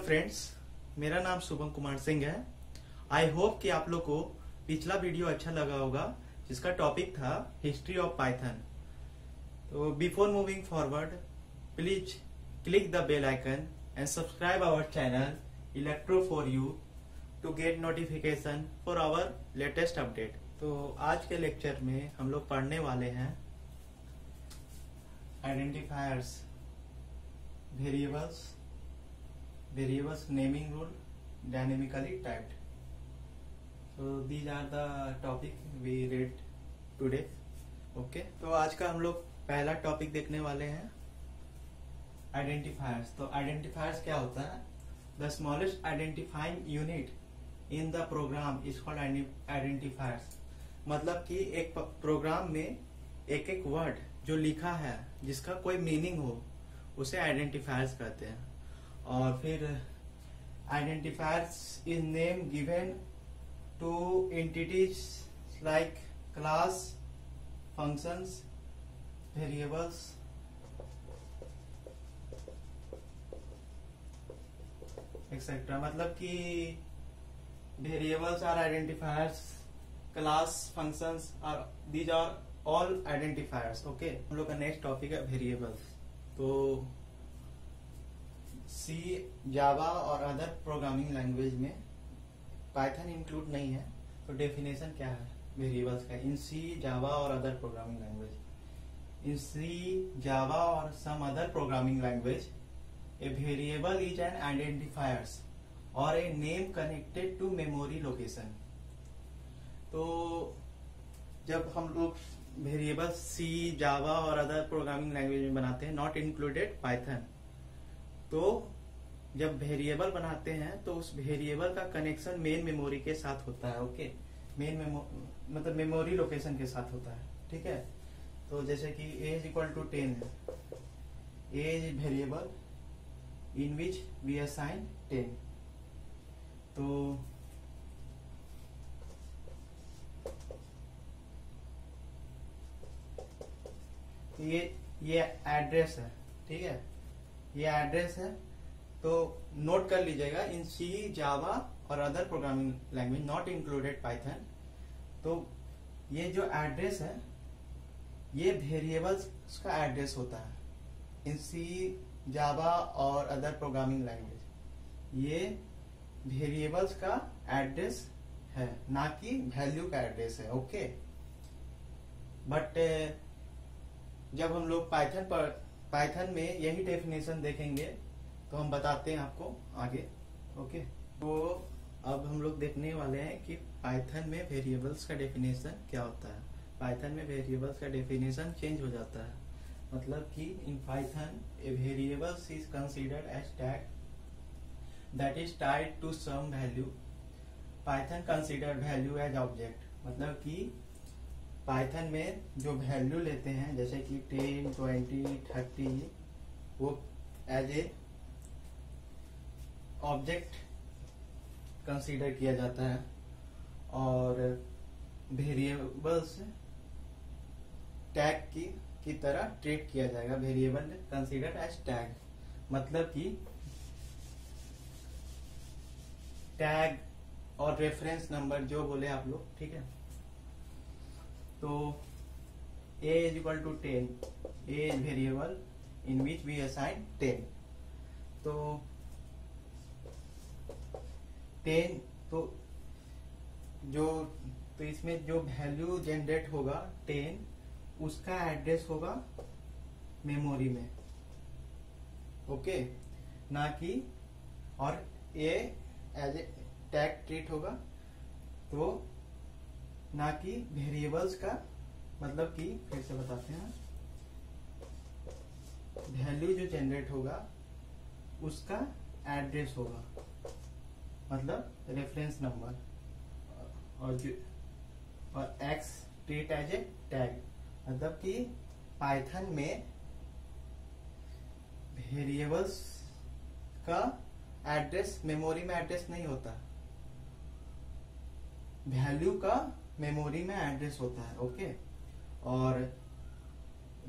Friends, मेरा नाम शुभम कुमार सिंह है। आई होप कि आप लोग को पिछला वीडियो अच्छा लगा होगा, जिसका टॉपिक था हिस्ट्री ऑफ पाइथन। तो before moving forward, please click the bell icon and subscribe our channel electro for you to get notification for our latest update. तो आज के लेक्चर में हम लोग पढ़ने वाले हैं identifiers, variables naming rule, dynamically typed. So these are the topic we read today. Okay, तो आज का हम लोग पहला टॉपिक देखने वाले हैं आइडेंटिफायर्स। तो आइडेंटिफायर्स क्या होता है? The smallest identifying unit in the program is called identifiers. मतलब कि एक प्रोग्राम में एक एक वर्ड जो लिखा है जिसका कोई मीनिंग हो उसे आइडेंटिफायर्स कहते हैं। और फिर identifiers is name given to entities like class, functions, variables, etcetera. मतलब कि variables are identifiers, class, functions are these are all identifiers. Okay, हम लोग का नेक्स्ट टॉपिक है वेरिएबल्स। तो सी, जावा और अदर प्रोग्रामिंग लैंग्वेज में पाइथन इंक्लूड नहीं है। तो डेफिनेशन क्या है वेरिएबल्स का? इन सी, जावा और other programming language, in C, Java और some other programming language, a variable is an identifiers और a name connected to memory location. तो जब हम लोग वेरिएबल सी, जावा और अदर प्रोग्रामिंग लैंग्वेज में बनाते हैं, नॉट इंक्लूडेड पाइथन, तो जब वेरिएबल बनाते हैं तो उस वेरिएबल का कनेक्शन मेन मेमोरी के साथ होता है। ओके, मतलब मेमोरी लोकेशन के साथ होता है। ठीक है, तो जैसे कि एज इक्वल टू 10 है, as variable in which we assign 10। तो ये एड्रेस है। ठीक है, ये एड्रेस है। तो नोट कर लीजिएगा, इन सी, जावा और other programming language not included Python. तो ये जो एड्रेस है ये वेरिएबल्स का एड्रेस होता है। इन सी, जावा और अदर प्रोग्रामिंग लैंग्वेज ये वेरिएबल्स का एड्रेस है, ना कि वैल्यू का एड्रेस है। ओके, बट जब हम लोग पाइथन में यही डेफिनेशन देखेंगे तो हम बताते हैं आपको आगे। ओके, तो अब हम लोग देखने वाले हैं कि पाइथन में वेरिएबल्स का डेफिनेशन क्या होता है। पाइथन में वेरिएबल्स का डेफिनेशन चेंज हो जाता है। मतलब कि in Python a variables is considered as tag that is tied to some value. Python consider value as object. मतलब कि पाइथन में जो वैल्यू लेते हैं जैसे कि 10, 20, 30, वो एज ए ऑब्जेक्ट कंसीडर किया जाता है। और वेरिएबल्स टैग की तरह ट्रीट किया जाएगा। वेरिएबल कंसीडर एज टैग, मतलब कि टैग और रेफरेंस नंबर जो बोले आप लोग। ठीक है, तो a is equal to 10, a is variable in which we assign 10। तो 10 तो इसमें जो वैल्यू जनरेट होगा 10, उसका एड्रेस होगा मेमोरी में। ओके, ना कि और a as a tag treat होगा, तो ना कि वेरिएबल्स का। मतलब कि फिर से बताते हैं, वैल्यू जो जनरेट होगा उसका एड्रेस होगा, मतलब रेफरेंस नंबर, और X treat as a tag. मतलब कि पाइथन में वेरिएबल्स का एड्रेस मेमोरी में एड्रेस नहीं होता, वैल्यू का मेमोरी में एड्रेस होता है। ओके, और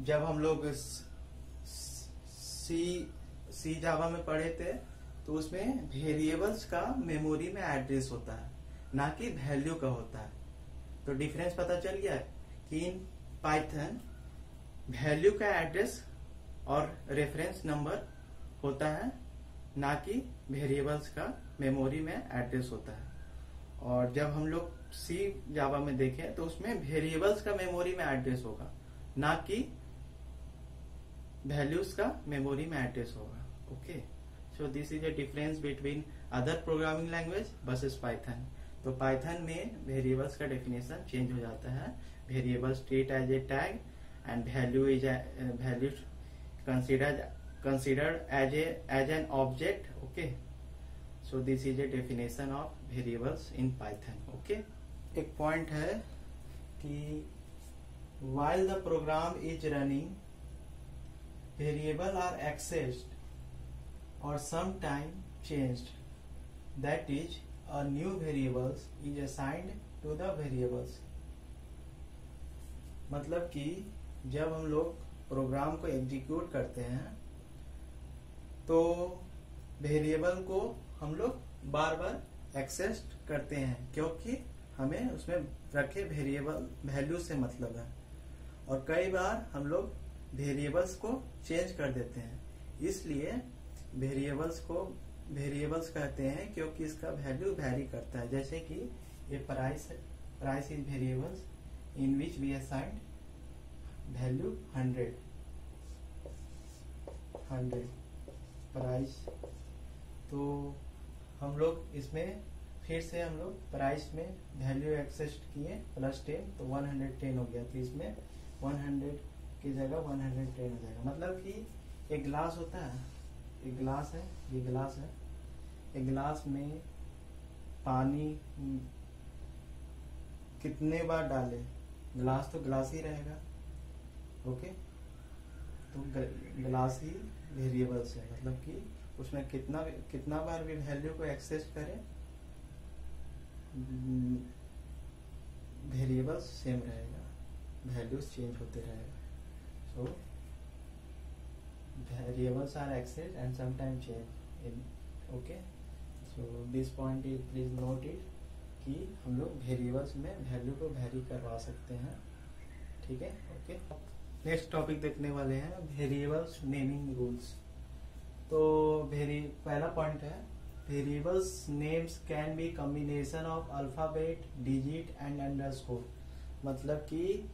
जब हम लोग सी जावा में पढ़े थे तो उसमें वेरिएबल्स का मेमोरी में एड्रेस होता है, ना कि वैल्यू का होता है। तो डिफरेंस पता चल गया कि इन पाइथन वैल्यू का एड्रेस और रेफरेंस नंबर होता है, ना कि वेरिएबल्स का मेमोरी में एड्रेस होता है। और जब हम लोग सी जावा में देखें तो उसमें वेरिएबल्स का मेमोरी में एड्रेस होगा, ना कि वैल्यूज का मेमोरी में एड्रेस होगा। Okay, so this is a difference between other programming language versus Python. तो पाइथन में वेरिएबल्स का डेफिनेशन चेंज हो जाता है। Variables treat as a tag and value is value considered as an object. Okay, so this is a definition of variables in Python. Okay, एक point है कि while the program is running, variable are accessed or sometime changed. That is, a new variables is assigned to the variables. मतलब कि जब हम लोग programme को execute करते हैं तो वेरिएबल को हम लोग बार बार एक्सेस करते हैं, क्योंकि हमें उसमें रखे वेरिएबल वैल्यू से मतलब है। और कई बार हम लोग वेरिएबल्स को चेंज कर देते हैं, इसलिए वेरिएबल्स कहते हैं, क्योंकि इसका वैल्यू वैरी करता है। जैसे कि ये price is variables in which we assigned value 100 price. तो हम लोग इसमें फिर से हम लोग प्राइस में वैल्यू एक्सेस किए +10, तो 110 हो गया। तो इसमें 100 की जगह 110 हो जाएगा। मतलब कि एक ग्लास होता है, एक ग्लास है, ये ग्लास है, एक ग्लास में पानी कितने बार डाले, ग्लास तो ग्लास ही रहेगा। ओके, तो ग्लास ही वेरिएबल्स है, मतलब कि उसमें कितना बार भी वैल्यू को एक्सेस करें, वेरिएबल्स सेम रहेगा, वैल्यूज चेंज होते रहेगा। So variables are access and sometime change in. Okay, so this point is please note it कि हम लोग वेरिएबल्स में वैल्यू को वेरी करवा सकते हैं। ठीक है, ओके। नेक्स्ट टॉपिक देखने वाले हैं वेरिएबल्स नेमिंग रूल्स। तो पहला पॉइंट है variables names can be combination of alphabet, digit and underscore. मतलब कि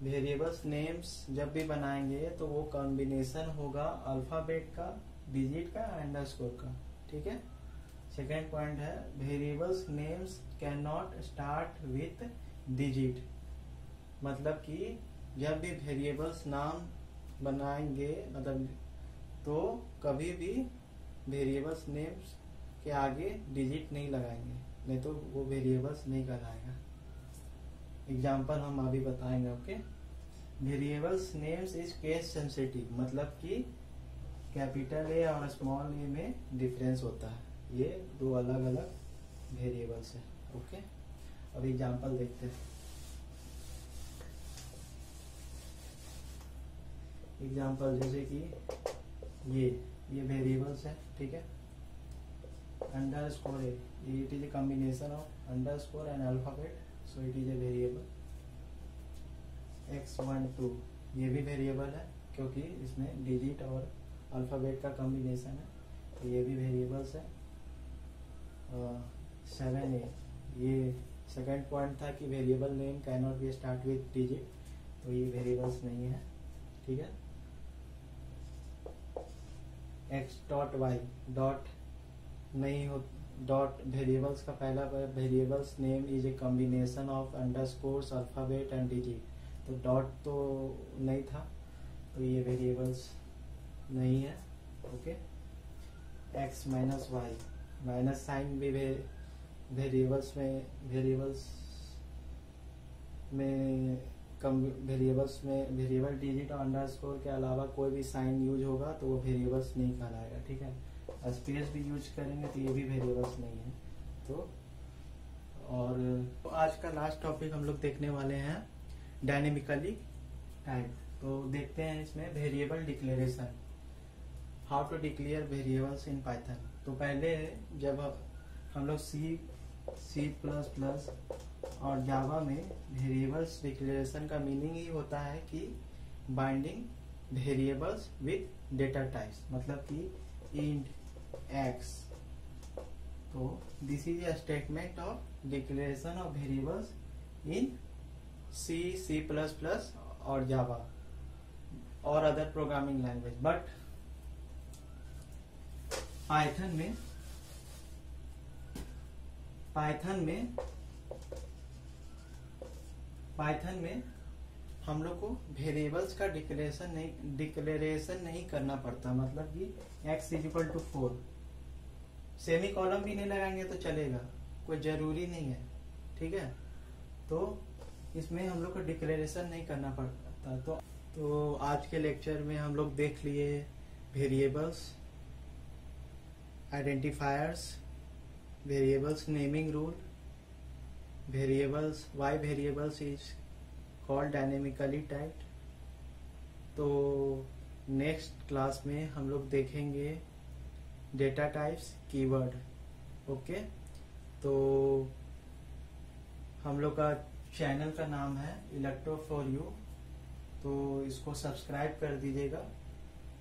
वेरिएबल्स नेम्स जब भी बनाएंगे तो वो कॉम्बिनेशन होगा अल्फाबेट का, डिजिट का, अंडरस्कोर का। ठीक है। सेकेंड पॉइंट है variables names can not start with digit. मतलब कि जब भी वेरिएबल्स नाम बनाएंगे मतलब तो कभी भी वेरिएबल्स नेम्स के आगे डिजिट नहीं लगाएंगे, नहीं तो वो वेरिएबल्स नहीं कहलाएगा। एग्जाम्पल हम अभी बताएंगे। Okay, variables names is case sensitive. मतलब कि कैपिटल ए और स्मॉल ए में डिफरेंस होता है, ये दो अलग अलग वेरिएबल्स है। ओके, अब एग्जाम्पल देखते हैं। एग्जाम्पल जैसे कि ये वेरिएबल्स है। ठीक है, अंडरस्कोर है, it is a combination of underscore and alphabet, so it is a variable. x12 ये भी वेरिएबल है क्योंकि इसमें डिजिट और अल्फाबेट का कॉम्बिनेशन है, तो ये भी वेरिएबल्स है। 7a ये सेकंड पॉइंट था कि variable name can not be start with digit, तो ये वेरिएबल्स नहीं है। ठीक है। x.y डॉट नहीं हो, डॉट वेरिएबल्स का पहला variables name is a combination of underscores, alphabet and digit, तो डॉट तो नहीं था, तो ये वेरिएबल्स नहीं है। Okay, x minus Y, minus sign भी वेरिएबल्स में वेरिएबल डिजिट और अंडरस्कोर के अलावा कोई भी साइन यूज होगा तो वो वेरिएबल्स नहीं कहलाएगा। ठीक है। स्पेस भी यूज करेंगे तो ये भी वेरिएबल्स नहीं है। तो और आज का लास्ट टॉपिक हम लोग देखने वाले हैं डायनेमिकली टाइप। तो देखते हैं इसमें variable declaration, how to declare variables in Python. तो पहले जब हम लोग सी प्लस प्लस और जावा में वेरिएबल्स डिक्लेरेशन का मीनिंग ही होता है कि binding variables with data types, मतलब कि इंट एक्स। तो this is a statement of declaration of variables in C plus plus और जावा और other programming language. But Python में हम लोग को वेरिएबल्स का डिक्लेरेशन नहीं करना पड़ता, मतलब कि x equal to 4, semicolon भी नहीं लगाएंगे तो चलेगा, कोई जरूरी नहीं है, ठीक है। तो इसमें हम लोग को डिक्लेरेशन नहीं करना पड़ता। तो आज के लेक्चर में हम लोग देख लिए variables, identifiers, variables naming rule, variables, why variables is called dynamically typed. तो नेक्स्ट क्लास में हम लोग देखेंगे डेटा टाइप्स, कीवर्ड। ओके, तो हम लोग का चैनल का नाम है इलेक्ट्रो फॉर यू, तो इसको सब्सक्राइब कर दीजिएगा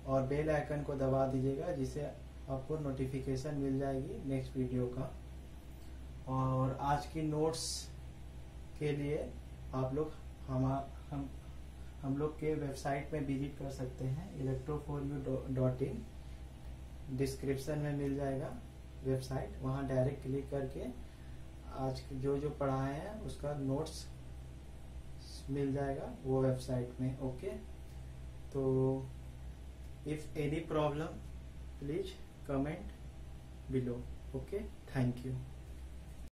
और बेल आइकन को दबा दीजिएगा, जिससे आपको नोटिफिकेशन मिल जाएगी नेक्स्ट वीडियो का। और आज की नोट्स के लिए आप लोग हम लोग के वेबसाइट में विजिट कर सकते हैं electro4u.in, डिस्क्रिप्शन में मिल जाएगा वेबसाइट, वहाँ डायरेक्ट क्लिक करके आज जो पढ़ाए हैं उसका नोट्स मिल जाएगा वो वेबसाइट में। ओके, तो if any problem please comment below. Okay, thank you.